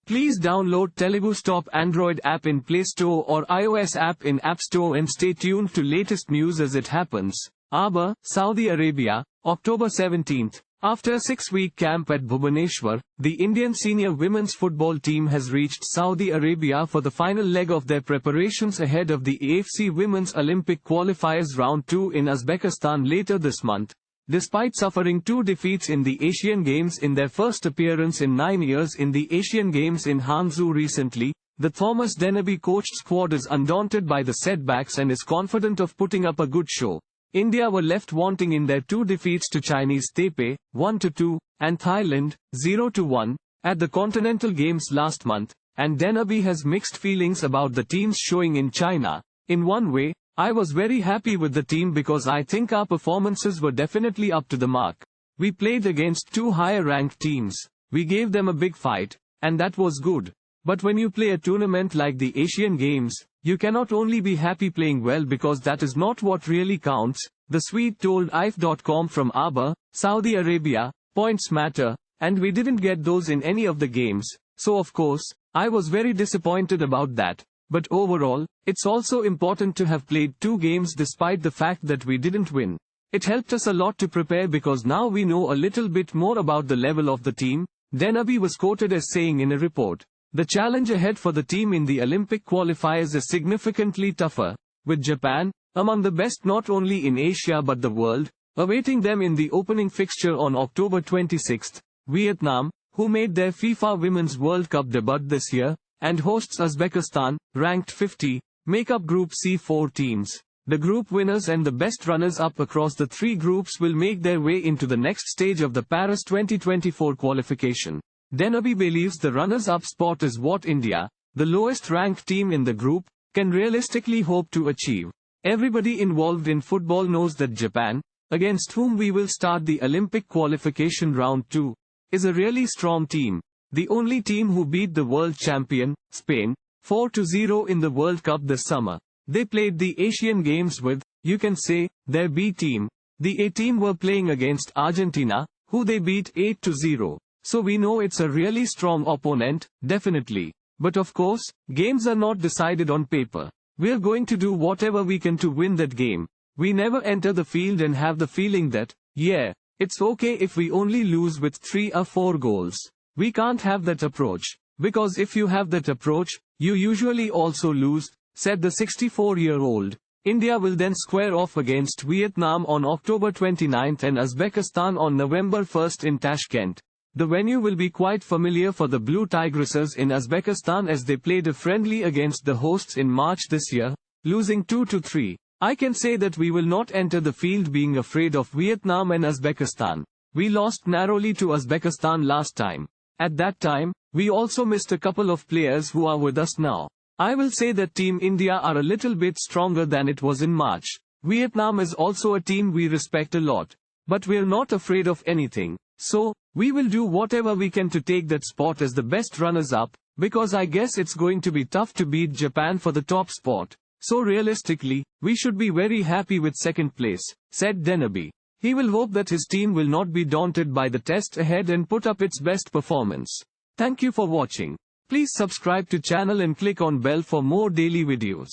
Please download Telugu's top Android app in Play Store or iOS app in App Store and stay tuned to latest news as it happens. Aba, Saudi Arabia, October 17th. After a 6-week camp at Bhubaneswar, the Indian senior women's football team has reached Saudi Arabia for the final leg of their preparations ahead of the AFC Women's Olympic Qualifiers Round 2 in Uzbekistan later this month. Despite suffering 2 defeats in the Asian Games in their first appearance in 9 years in the Asian Games in Hangzhou recently, the Thomas Dennerby coached squad is undaunted by the setbacks and is confident of putting up a good show. India were left wanting in their 2 defeats to Chinese Taipei, 1-2, and Thailand, 0-1, at the Continental Games last month, and Dennerby has mixed feelings about the team's showing in China. In one way, I was very happy with the team because I think our performances were definitely up to the mark. We played against 2 higher-ranked teams. We gave them a big fight, and that was good. But when you play a tournament like the Asian Games, you cannot only be happy playing well because that is not what really counts, the Swede told IF.com from Aba, Saudi Arabia. Points matter, and we didn't get those in any of the games, so of course, I was very disappointed about that. But overall, it's also important to have played 2 games despite the fact that we didn't win. It helped us a lot to prepare because now we know a little bit more about the level of the team, Dennerby was quoted as saying in a report. The challenge ahead for the team in the Olympic qualifiers is significantly tougher, with Japan, among the best not only in Asia but the world, awaiting them in the opening fixture on October 26. Vietnam, who made their FIFA Women's World Cup debut this year, and hosts Uzbekistan, ranked 50, make up Group C 4 teams. The group winners and the best runners-up across the 3 groups will make their way into the next stage of the Paris 2024 qualification. Dennerby believes the runners-up spot is what India, the lowest-ranked team in the group, can realistically hope to achieve. Everybody involved in football knows that Japan, against whom we will start the Olympic qualification round 2, is a really strong team. The only team who beat the world champion, Spain, 4-0 in the World Cup this summer. They played the Asian Games with, you can say, their B team. The A team were playing against Argentina, who they beat 8-0. So we know it's a really strong opponent, definitely. But of course, games are not decided on paper. We're going to do whatever we can to win that game. We never enter the field and have the feeling that, yeah, it's okay if we only lose with 3 or 4 goals. We can't have that approach. Because if you have that approach, you usually also lose, said the 64-year-old. India will then square off against Vietnam on October 29 and Uzbekistan on November 1 in Tashkent. The venue will be quite familiar for the Blue Tigresses in Uzbekistan as they played a friendly against the hosts in March this year, losing 2-3. I can say that we will not enter the field being afraid of Vietnam and Uzbekistan. We lost narrowly to Uzbekistan last time. At that time, we also missed a couple of players who are with us now. I will say that Team India are a little bit stronger than it was in March. Vietnam is also a team we respect a lot. But we're not afraid of anything. So, we will do whatever we can to take that spot as the best runners-up, because I guess it's going to be tough to beat Japan for the top spot. So realistically, we should be very happy with second place, said Dennerby. He will hope that his team will not be daunted by the test ahead and put up its best performance. Thank you for watching. Please subscribe to channel and click on bell for more daily videos.